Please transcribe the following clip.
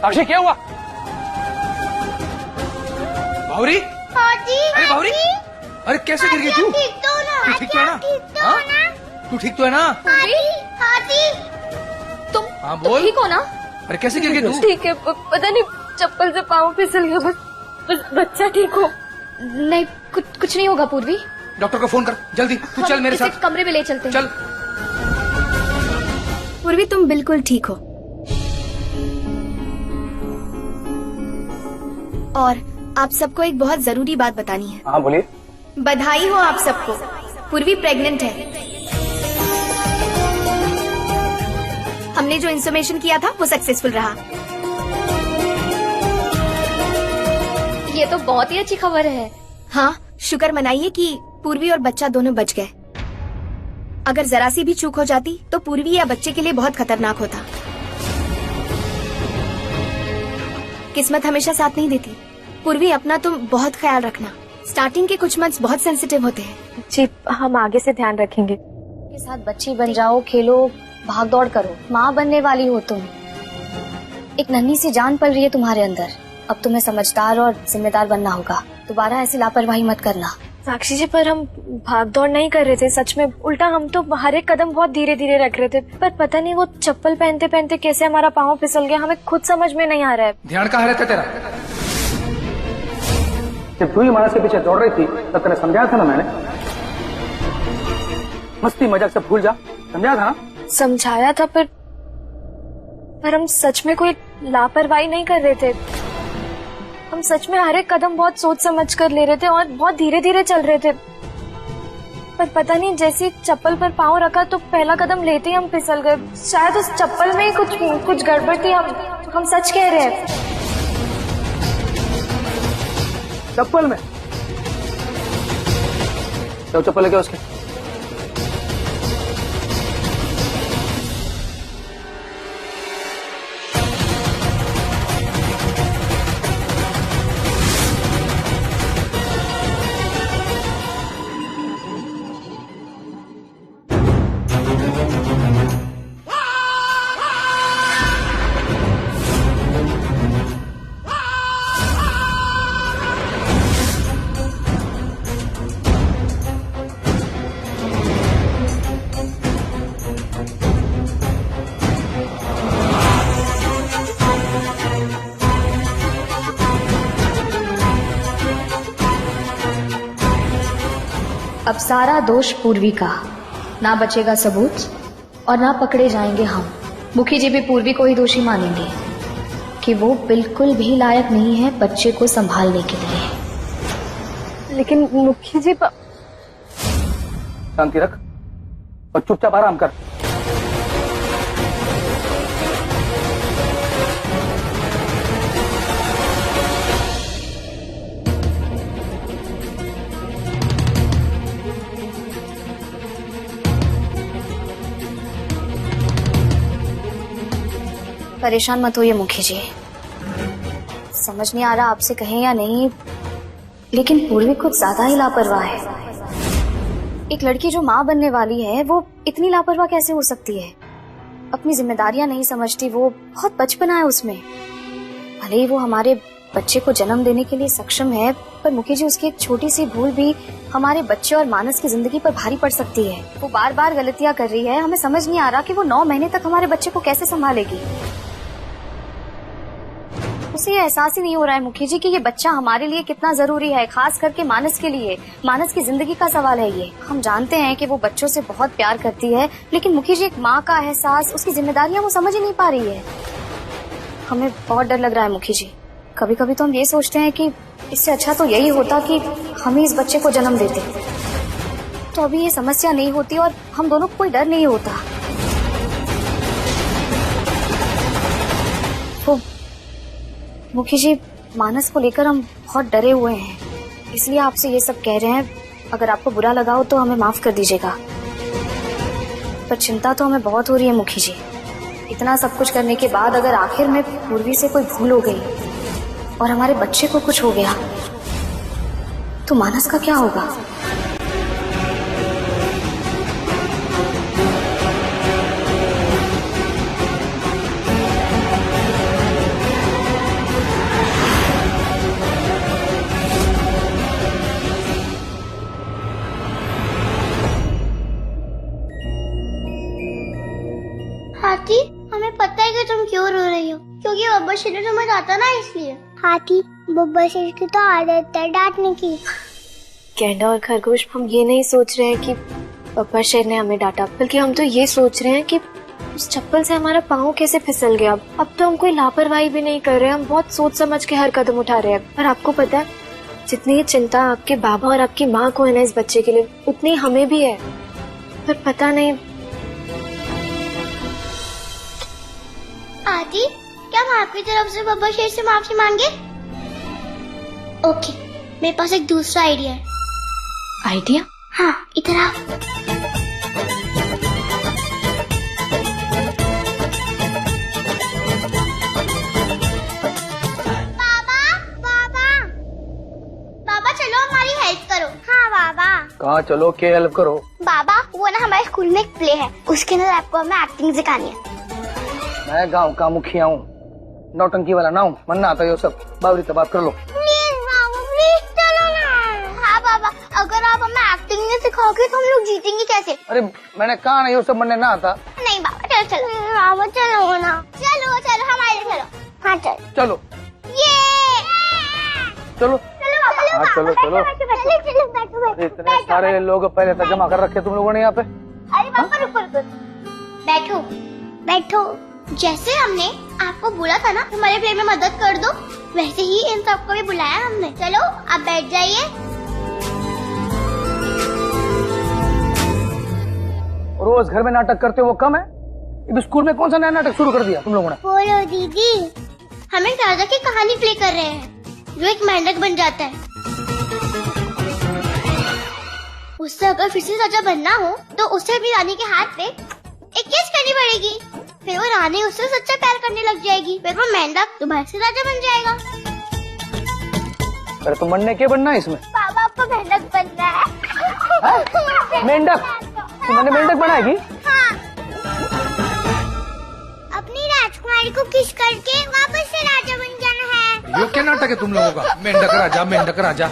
साक्षी क्या हुआ? भावरी? अरे भावरी, अरे कैसे गिर गई तू? तू ठीक तो है ना? तू ठीक तो है ना? तुम हाँ बोल। ठीक हो ना? अरे कैसे गिर गई तू? ठीक है, पता नहीं चप्पल से पाँव फिसल गया, बस बच्चा ठीक हो। नहीं, कुछ नहीं होगा पूर्वी। डॉक्टर को फोन कर जल्दी। तू चल मेरे साथ, कमरे में ले चलते हैं। चल। पूर्वी तुम बिल्कुल ठीक हो। और आप सबको एक बहुत जरूरी बात बतानी है। हाँ बोलिए। बधाई हो आप सबको, पूर्वी प्रेग्नेंट है। हमने जो इंफॉर्मेशन किया था वो सक्सेसफुल रहा। ये तो बहुत ही अच्छी खबर है। हाँ, शुक्र मनाइए कि पूर्वी और बच्चा दोनों बच गए। अगर जरा सी भी चूक हो जाती तो पूर्वी या बच्चे के लिए बहुत खतरनाक होता। किस्मत हमेशा साथ नहीं देती। पूर्वी, अपना तुम बहुत ख्याल रखना। स्टार्टिंग के कुछ मंथ्स बहुत सेंसिटिव होते हैं। जी, हम आगे से ध्यान रखेंगे। के साथ बच्ची बन जाओ, खेलो, भाग दौड़ करो। माँ बनने वाली हो तुम। एक नन्ही सी जान पल रही है तुम्हारे अंदर। अब तुम्हें समझदार और जिम्मेदार बनना होगा। दोबारा ऐसी लापरवाही मत करना। साक्षी जी, पर हम भाग दौड़ नहीं कर रहे थे, सच में। उल्टा हम तो हर एक कदम बहुत धीरे धीरे रख रहे थे, पर पता नहीं वो चप्पल पहनते पहनते कैसे हमारा पाँव फिसल गया, हमें खुद समझ में नहीं आ रहा है। ध्यान कहाँ रहता तेरा? जब तू ही मानस के पीछे दौड़ रही थी तब तेने समझाया था ना मैंने। मस्ती मजाक सब भूल जा, समझाया था ना? समझाया था, पर हम सच में कोई लापरवाही नहीं कर रहे थे। हम सच में हर एक कदम बहुत सोच समझ कर ले रहे थे और बहुत धीरे धीरे चल रहे थे। पर पता नहीं, जैसे चप्पल पर पाँव रखा तो पहला कदम लेते ही हम फिसल गए। शायद उस चप्पल में ही कुछ गड़बड़ थी। हम सच कह रहे हैं। चप्पल में? तो चप्पल लेके उसके। अब सारा दोष पूर्वी का। ना बचेगा सबूत और ना पकड़े जाएंगे हम। मुखी जी भी पूर्वी को ही दोषी मानेंगे कि वो बिल्कुल भी लायक नहीं है बच्चे को संभालने के लिए। लेकिन मुखी जी, शांति रख और चुपचाप आराम कर। परेशान मत होइए मुखी जी। समझ नहीं आ रहा आपसे कहें या नहीं, लेकिन पूर्वी कुछ ज्यादा ही लापरवाह है। एक लड़की जो माँ बनने वाली है वो इतनी लापरवाह कैसे हो सकती है? अपनी जिम्मेदारियां नहीं समझती। वो बहुत बचपना है उसमें। भले ही वो हमारे बच्चे को जन्म देने के लिए सक्षम है, पर मुखी जी उसकी एक छोटी सी भूल भी हमारे बच्चे और मानस की जिंदगी पर भारी पड़ सकती है। वो बार बार गलतियां कर रही है। हमें समझ नहीं आ रहा कि वो 9 महीने तक हमारे बच्चे को कैसे संभालेगी। उसे ये एहसास ही नहीं हो रहा है मुखी जी कि ये बच्चा हमारे लिए कितना जरूरी है, खास करके मानस के लिए। मानस की जिंदगी का सवाल है ये। हम जानते हैं कि वो बच्चों से बहुत प्यार करती है, लेकिन मुखी जी एक माँ का एहसास, उसकी जिम्मेदारियां वो समझ ही नहीं पा रही है। हमें बहुत डर लग रहा है मुखी जी। कभी कभी तो हम ये सोचते हैं कि इससे अच्छा तो यही होता कि हम ही इस बच्चे को जन्म देते, तो अभी ये समस्या नहीं होती और हम दोनों को कोई डर नहीं होता। तो मुखी जी, मानस को लेकर हम बहुत डरे हुए हैं, इसलिए आपसे ये सब कह रहे हैं। अगर आपको बुरा लगा हो तो हमें माफ कर दीजिएगा, पर चिंता तो हमें बहुत हो रही है मुखी जी। इतना सब कुछ करने के बाद अगर आखिर में पूर्वी से कोई भूल हो गई और हमारे बच्चे को कुछ हो गया तो मानस का क्या होगा? आता ना इसलिए। हाथी बब्बर शेर की तो आदत है डांटने की। गैंडा और खरगोश, हम ये नहीं सोच रहे हैं कि बब्बर शेर ने हमें डांटा, बल्कि हम तो ये सोच रहे हैं कि उस चप्पल से हमारा पाँव कैसे फिसल गया। अब तो हम कोई लापरवाही भी नहीं कर रहे, हम बहुत सोच समझ के हर कदम उठा रहे हैं। और आपको पता है, जितनी चिंता आपके बाबा और आपकी माँ को है ना इस बच्चे के लिए, उतनी हमें भी है। पर पता नहीं। आदि, क्या हम आपकी तरफ से बब्बर शेर से माफी मांगे? ओके, मेरे पास एक दूसरा आइडिया है। आइडिया? हाँ, इधर आओ। बाबा चलो हमारी हेल्प करो। हाँ बाबा। कहाँ चलो, क्या हेल्प करो? बाबा वो ना हमारे स्कूल में एक प्ले है, उसके अंदर आपको हमें एक्टिंग सिखानी है। मैं गांव का मुखिया हूँ, नौटंकी वाला ना हूँ, मन ना आता ये सब। बाबरी से बात कर लो। प्लीज बाबा, प्लीज चलो ना। हाँ बाबा, अगर आप हमें एक्टिंग नहीं सिखाओगे तो हम लोग जीतेंगे कैसे? अरे मैंने कहा ना ये सब मन ना आता। नहीं बाबा, चलो चलो बाबा, चलो ना। चलो चलो हमारे चलो। हाँ चलो चलो ये चलो। चलो बाबा, हाँ, चलो, चलो। चलो बैठो अरे इतने सारे लोग पहले तक जमा कर रखे तुम लोगों ने यहाँ पे। अरे पापा रुको रुको, बैठो बैठो। जैसे हमने आपको बोला था ना हमारे प्ले में मदद कर दो, वैसे ही इन सबको भी बुलाया हमने। चलो आप बैठ जाइए। रोज घर में नाटक करते हो वो कम है? अब स्कूल में कौन सा नया नाटक शुरू कर दिया तुम लोगों ने? बोलो दीदी, हम एक राजा की कहानी प्ले कर रहे हैं जो एक मेंढक बन जाता है। उससे अगर फिर से राजा बनना हो तो उसे अपनी रानी के हाथ पे एक किस करनी पड़ेगी, फिर वो रानी उससे सच्चा प्यार करने लग जाएगी, फिर वो मेंढक दोबारा से राजा बन जाएगा। अरे तो बनने के बनना है इसमें? पापा आपको मेंढक बनना है। मेंढक? तुमने मेंढक बनाएगी? हाँ। अपनी राजकुमारी को किस करके वापस से राजा बन जाना है। ये क्या नाटक है तुम लोगों का? मेंढक राजा, मेंढक राजा।